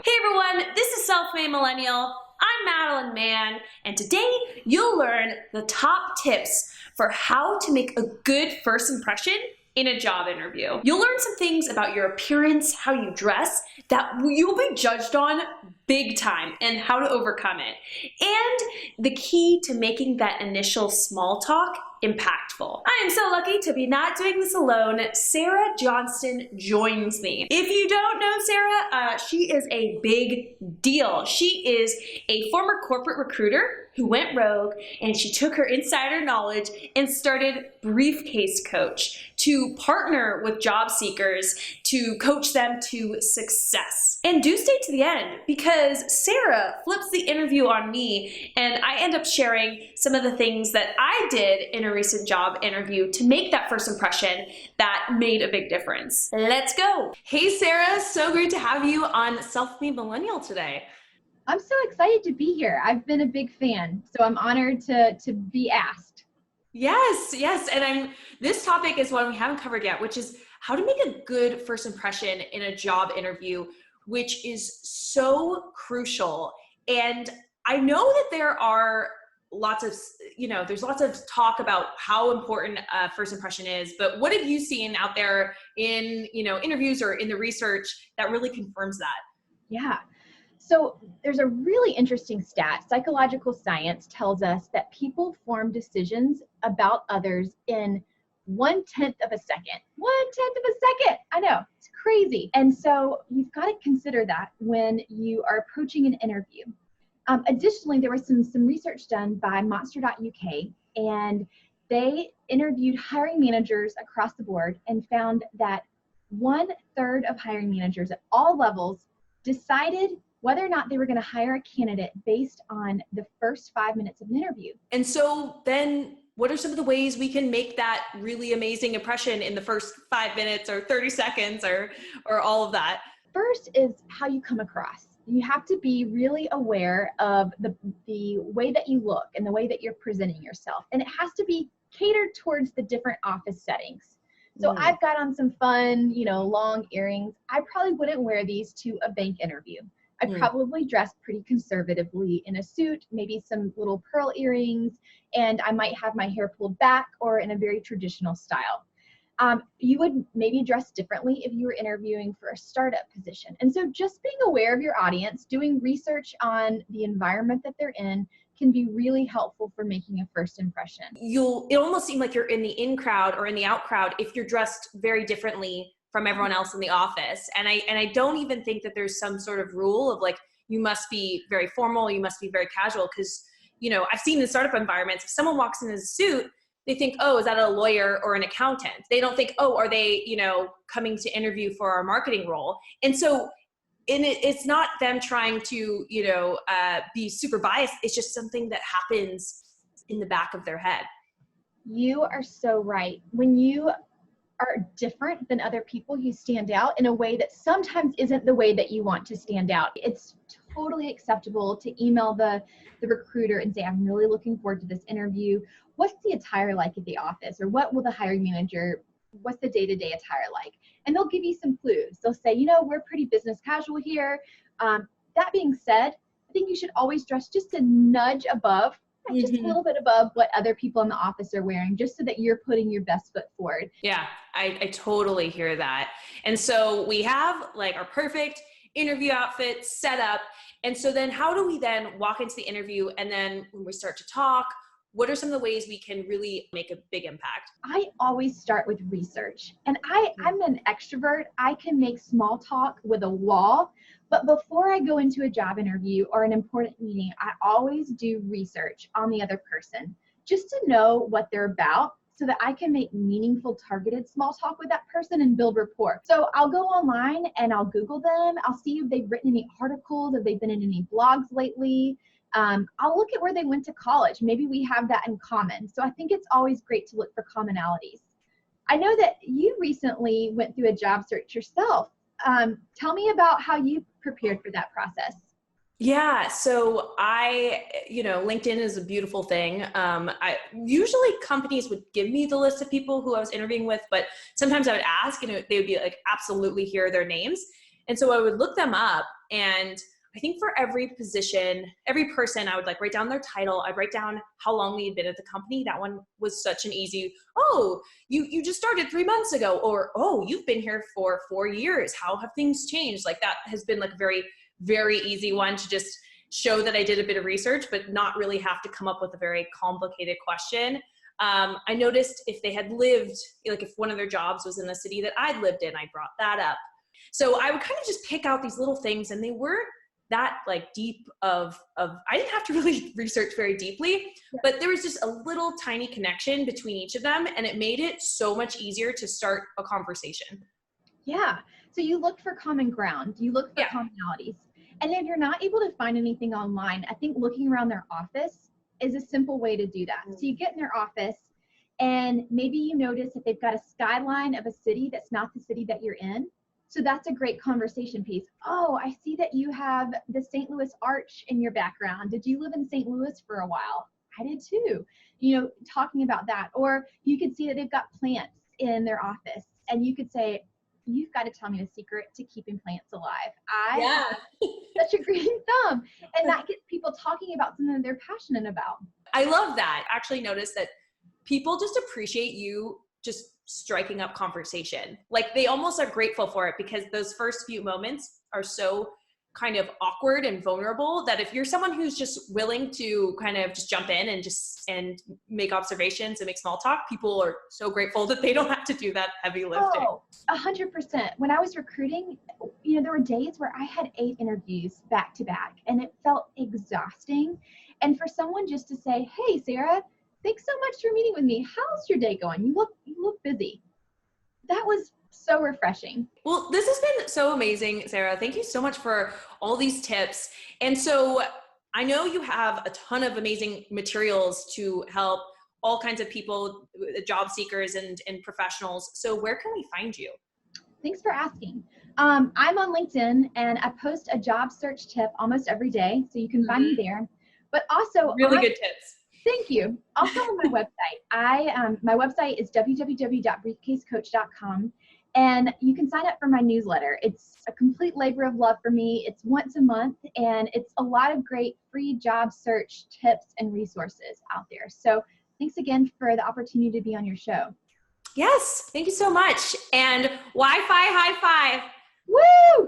Hey everyone, this is Self-Made Millennial. I'm Madeline Mann, and today you'll learn the top tips for how to make a good first impression in a job interview. You'll learn some things about your appearance, how you dress, that you'll be judged on big time, and how to overcome it. And the key to making that initial small talk impactful. I am so lucky to be not doing this alone. Sarah Johnston joins me. If you don't know Sarah, she is a big deal. She is a former corporate recruiter who went rogue, and she took her insider knowledge and started Briefcase Coach to partner with job seekers to coach them to success. And do stay to the end, because Sarah flips the interview on me, and I end up sharing some of the things that I did in a recent job interview to make that first impression that made a big difference. Let's go. Hey Sarah, so great to have you on Self-Made Millennial today. I'm so excited to be here. I've been a big fan, so I'm honored to be asked. Yes, and this topic is one we haven't covered yet, which is how to make a good first impression in a job interview, which is so crucial. And I know that there are there's lots of talk about how important a first impression is, but what have you seen out there in, interviews or in the research that really confirms that? Yeah. So there's a really interesting stat. Psychological science tells us that people form decisions about others in 1/10 of a second. 1/10 of a second. I know, it's crazy. And so you've got to consider that when you are approaching an interview. Additionally, there was some research done by Monster.uk, and they interviewed hiring managers across the board and found that 1/3 of hiring managers at all levels decided whether or not they were going to hire a candidate based on the first 5 minutes of an interview. And so then what are some of the ways we can make that really amazing impression in the first 5 minutes or 30 seconds or all of that? First is how you come across. You have to be really aware of the way that you look and the way that you're presenting yourself. And it has to be catered towards the different office settings. So I've got on some fun, long earrings. I probably wouldn't wear these to a bank interview. I'd probably dress pretty conservatively in a suit, maybe some little pearl earrings, and I might have my hair pulled back or in a very traditional style. You would maybe dress differently if you were interviewing for a startup position. And so just being aware of your audience, doing research on the environment that they're in can be really helpful for making a first impression. It almost seems like you're in the in crowd or in the out crowd if you're dressed very differently from everyone else in the office. And I don't even think that there's some sort of rule of like, you must be very formal, you must be very casual. Cause I've seen in startup environments, if someone walks in a suit, they think, oh, is that a lawyer or an accountant? They don't think, oh, are they, coming to interview for our marketing role? And so it's not them trying to, be super biased. It's just something that happens in the back of their head. You are so right. When you are different than other people, you stand out in a way that sometimes isn't the way that you want to stand out. It's totally acceptable to email the recruiter and say, I'm really looking forward to this interview. What's the attire like at the office? Or what will the hiring manager, what's the day-to-day attire like? And they'll give you some clues. They'll say, we're pretty business casual here. That being said, I think you should always dress just a nudge above, just a little bit above what other people in the office are wearing, just so that you're putting your best foot forward. Yeah, I totally hear that. And so we have like our perfect interview outfit set up. And so then how do we then walk into the interview? And then when we start to talk, what are some of the ways we can really make a big impact? I always start with research. And I'm an extrovert. I can make small talk with a wall. But before I go into a job interview or an important meeting, I always do research on the other person just to know what they're about so that I can make meaningful, targeted small talk with that person and build rapport. So I'll go online and I'll Google them. I'll see if they've written any articles, if they've been in any blogs lately. I'll look at where they went to college. Maybe we have that in common. So I think it's always great to look for commonalities. I know that you recently went through a job search yourself. Tell me about how you prepared for that process. Yeah. So LinkedIn is a beautiful thing. Usually companies would give me the list of people who I was interviewing with, but sometimes I would ask and they would be like, absolutely, here are their names. And so I would look them up And I think for every position, every person, I would like write down their title. I'd write down how long they had been at the company. That one was such an easy, oh, you just started 3 months ago, or, oh, you've been here for 4 years. How have things changed? Like that has been like a very, very easy one to just show that I did a bit of research, but not really have to come up with a very complicated question. I noticed if they had lived, like if one of their jobs was in the city that I'd lived in, I brought that up. So I would kind of just pick out these little things, and they weren't that like deep of I didn't have to really research very deeply, but there was just a little tiny connection between each of them, and it made it so much easier to start a conversation. Yeah. So you looked for common ground, you look for commonalities. And if you're not able to find anything online, I think looking around their office is a simple way to do that. So you get in their office, and maybe you notice that they've got a skyline of a city that's not the city that you're in. So that's a great conversation piece. Oh, I see that you have the St. Louis Arch in your background. Did you live in St. Louis for a while? I did too. You know, talking about that. Or you could see that they've got plants in their office, and you could say, you've got to tell me the secret to keeping plants alive. I have such a green thumb. And that gets people talking about something that they're passionate about. I love that. I actually noticed that people just appreciate you just striking up conversation. Like they almost are grateful for it, because those first few moments are so kind of awkward and vulnerable that if you're someone who's just willing to kind of just jump in and make observations and make small talk, people are so grateful that they don't have to do that heavy lifting. Oh, 100%. When I was recruiting, you know, there were days where I had 8 interviews back to back, and it felt exhausting. And for someone just to say, hey, Sarah, thanks so much for meeting with me. How's your day going? You look busy. That was so refreshing. Well, this has been so amazing, Sarah. Thank you so much for all these tips. And so I know you have a ton of amazing materials to help all kinds of people, job seekers and professionals. So where can we find you? Thanks for asking. I'm on LinkedIn, and I post a job search tip almost every day. So you can find me there. But also really good tips. Thank you. Also on my website, my website is www.briefcasecoach.com, and you can sign up for my newsletter. It's a complete labor of love for me. It's once a month, and it's a lot of great free job search tips and resources out there. So thanks again for the opportunity to be on your show. Yes, thank you so much. And Wi-Fi high five. Woo!